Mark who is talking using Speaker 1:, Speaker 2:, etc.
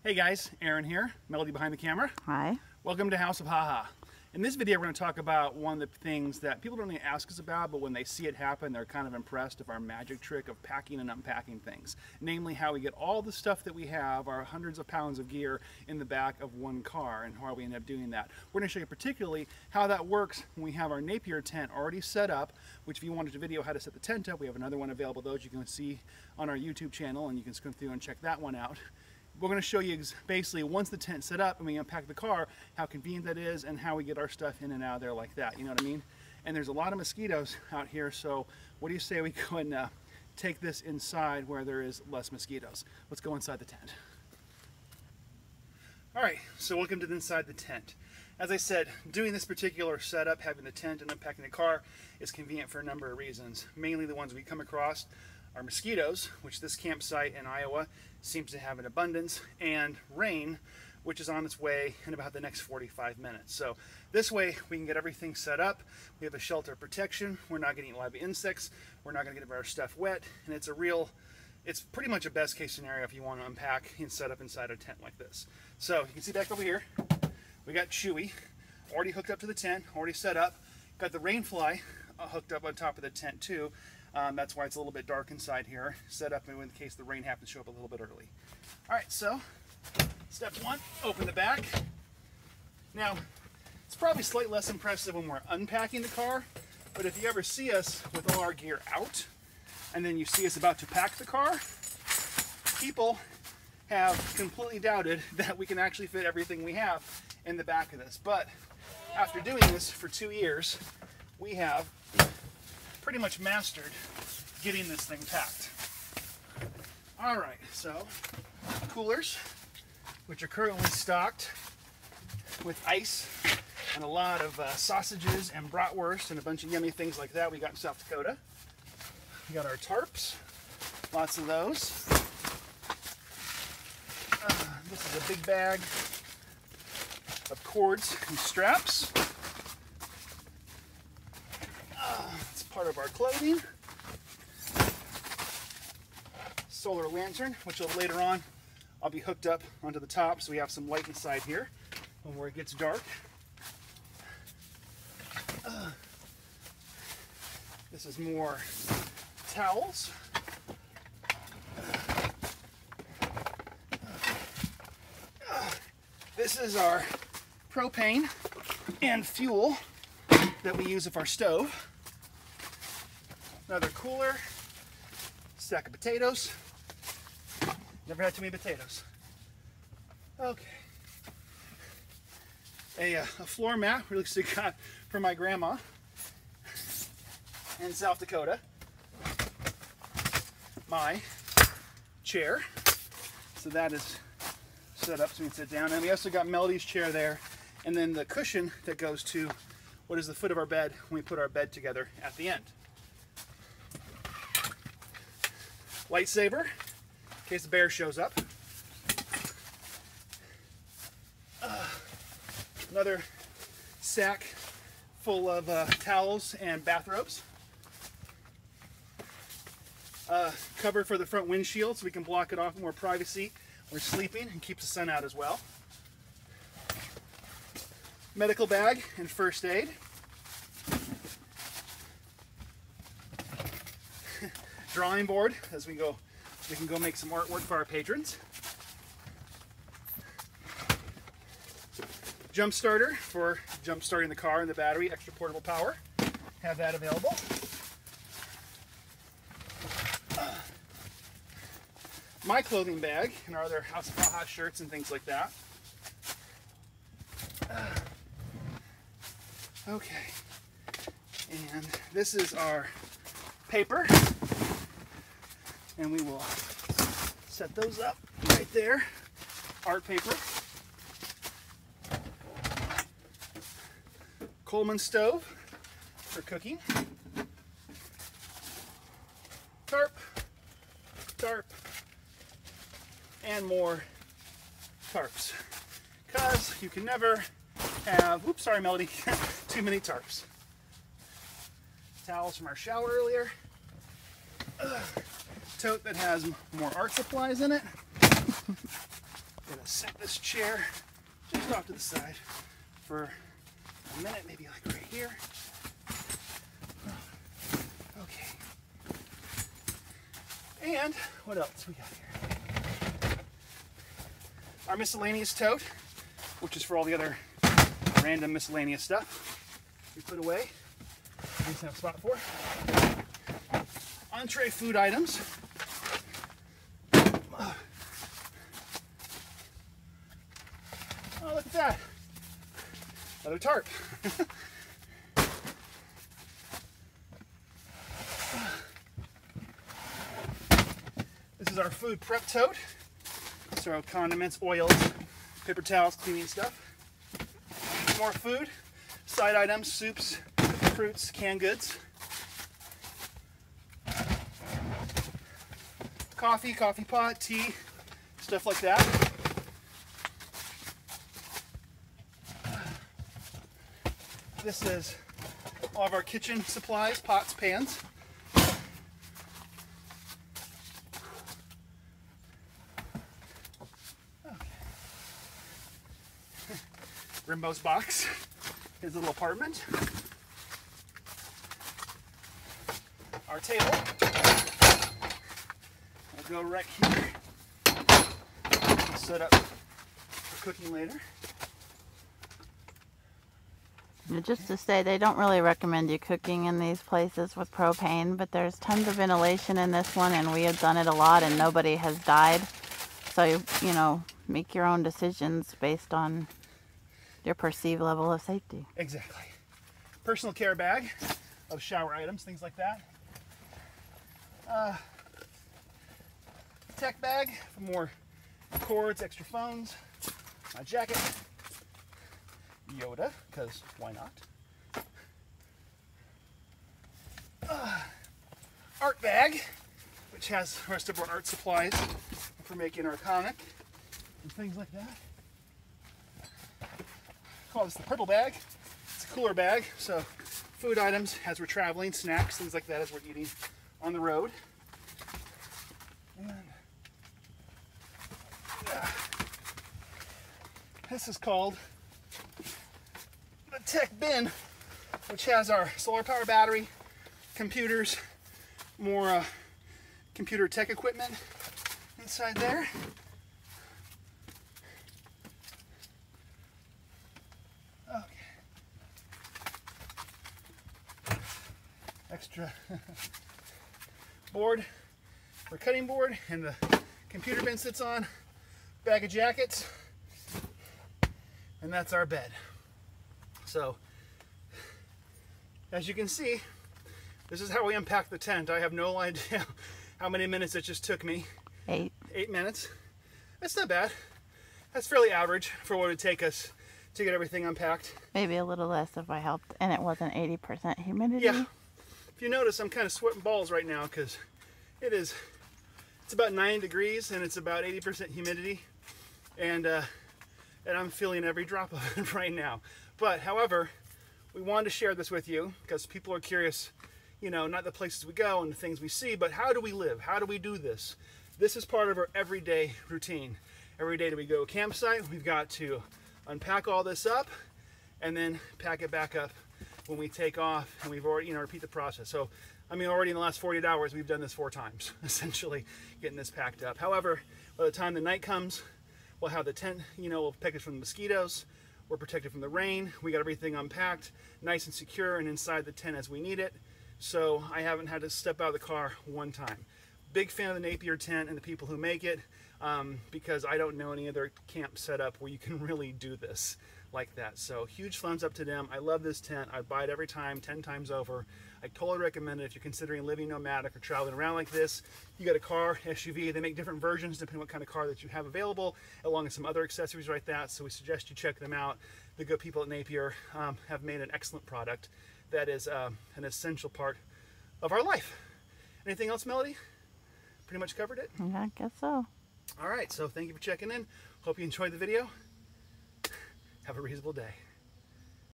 Speaker 1: Hey guys, Aaron here, Melody behind the camera.
Speaker 2: Hi.
Speaker 1: Welcome to House of Haha. In this video we're going to talk about one of the things that people don't really ask us about, but when they see it happen they're kind of impressed of our magic trick of packing and unpacking things. Namely how we get all the stuff that we have, our hundreds of pounds of gear, in the back of one car and how we end up doing that. We're going to show you particularly how that works when we have our Napier tent already set up, which if you wanted to video how to set the tent up, we have another one available. Those you can see on our YouTube channel and you can scroll through and check that one out. We're going to show you basically once the tent's set up and we unpack the car, how convenient that is and how we get our stuff in and out of there like that, you know what I mean? And there's a lot of mosquitoes out here, so what do you say we go and take this inside where there is less mosquitoes? Let's go inside the tent. Alright, so welcome to the inside the tent. As I said, doing this particular setup, having the tent and unpacking the car, is convenient for a number of reasons. Mainly the ones we come across are mosquitoes, which this campsite in Iowa seems to have in abundance, and rain, which is on its way in about the next 45 minutes. So this way we can get everything set up. We have a shelter of protection. We're not getting live insects. We're not going to get our stuff wet, and it's pretty much a best case scenario if you want to unpack and set up inside a tent like this. So you can see back over here, we got Chewy already hooked up to the tent, already set up. Got the rain fly hooked up on top of the tent too. That's why it's a little bit dark inside here, set up in case the rain happens to show up a little bit early. Alright, so step one, open the back. Now, it's probably slightly less impressive when we're unpacking the car, but if you ever see us with all our gear out, and then you see us about to pack the car, people have completely doubted that we can actually fit everything we have in the back of this. But after doing this for 2 years, we have pretty much mastered getting this thing packed. Alright, so coolers, which are currently stocked with ice and a lot of sausages and bratwurst and a bunch of yummy things like that we got in South Dakota. We got our tarps, lots of those. This is a big bag of cords and straps. Part of our clothing. Solar lantern, which later on I'll be hooked up onto the top so we have some light inside here where it gets dark. This is more towels. This is our propane and fuel that we use with our stove. Another cooler, stack of potatoes. Never had too many potatoes. Okay. A floor mat, really got from my grandma in South Dakota. My chair. So that is set up so we can sit down. And we also got Melody's chair there. And then the cushion that goes to what is the foot of our bed when we put our bed together at the end. Lightsaber, in case the bear shows up. Another sack full of towels and bathrobes. Cover for the front windshield so we can block it off more privacy. We're sleeping and keeps the sun out as well. Medical bag and first aid. Drawing board as we can go make some artwork for our patrons. Jump starter for jump starting the car and the battery, extra portable power. Have that available. My clothing bag and our other House of Haha shirts and things like that. Okay, and this is our paper. And we will set those up right there. Art paper. Coleman stove for cooking. Tarp. Tarp. And more tarps. Because you can never have, oops, sorry Melody, too many tarps. Towels from our shower earlier. Tote that has more art supplies in it. Get a this chair just off to the side for a minute, maybe like right here. Okay. And what else we got here? Our miscellaneous tote, which is for all the other random miscellaneous stuff we put away. We just have a spot for. Entree food items. Oh, look at that. Another tarp. This is our food prep tote. So condiments, oils, paper towels, cleaning stuff. More food, side items, soups, fruits, canned goods. Coffee, coffee pot, tea, stuff like that. This is all of our kitchen supplies, pots, pans. Okay. Rimbo's box, his little apartment. Our table. I'll go right here. We'll set up for cooking later.
Speaker 2: Just to say, they don't really recommend you cooking in these places with propane, but there's tons of ventilation in this one, and we have done it a lot, and nobody has died. So, you know, make your own decisions based on your perceived level of safety.
Speaker 1: Exactly. Personal care bag of shower items, things like that. Tech bag for more cords, extra phones. My jacket. Yoda, because why not? Art bag, which has the rest of our art supplies for making our comic and things like that. Call this the purple bag. It's a cooler bag, so food items as we're traveling, snacks, things like that as we're eating on the road. And this is called the tech bin, which has our solar power battery, computers, more computer tech equipment inside there. Okay. Extra board for cutting board, and the computer bin sits on. Bag of jackets, and that's our bed. So, as you can see, this is how we unpack the tent. I have no idea how many minutes it just took me.
Speaker 2: 8.
Speaker 1: 8 minutes. That's not bad. That's fairly average for what it would take us to get everything unpacked.
Speaker 2: Maybe a little less if I helped, and it wasn't 80% humidity.
Speaker 1: Yeah. If you notice, I'm kind of sweating balls right now because it's about 90 degrees and it's about 80% humidity, and I'm feeling every drop of it right now. But, however, we wanted to share this with you because people are curious, you know, not the places we go and the things we see, but how do we live? How do we do this? This is part of our everyday routine. Every day that we go to a campsite, we've got to unpack all this up and then pack it back up when we take off, and we've already, you know, repeat the process. So, I mean, already in the last 48 hours, we've done this 4 times, essentially, getting this packed up. However, by the time the night comes, we'll have the tent, you know, we'll protect us from the mosquitoes. We're protected from the rain. We got everything unpacked, nice and secure, and inside the tent as we need it. So I haven't had to step out of the car one time. Big fan of the Napier tent and the people who make it, because I don't know any other camp setup where you can really do this like that. So huge thumbs up to them. I love this tent. I buy it every time, 10 times over. I totally recommend it if you're considering living nomadic or traveling around like this. You got a car, SUV, they make different versions depending on what kind of car that you have available, along with some other accessories like that. So we suggest you check them out. The good people at Napier have made an excellent product that is an essential part of our life. Anything else, Melody? Pretty much covered it?
Speaker 2: I guess so.
Speaker 1: All right, so thank you for checking in. Hope you enjoyed the video. Have a reasonable day.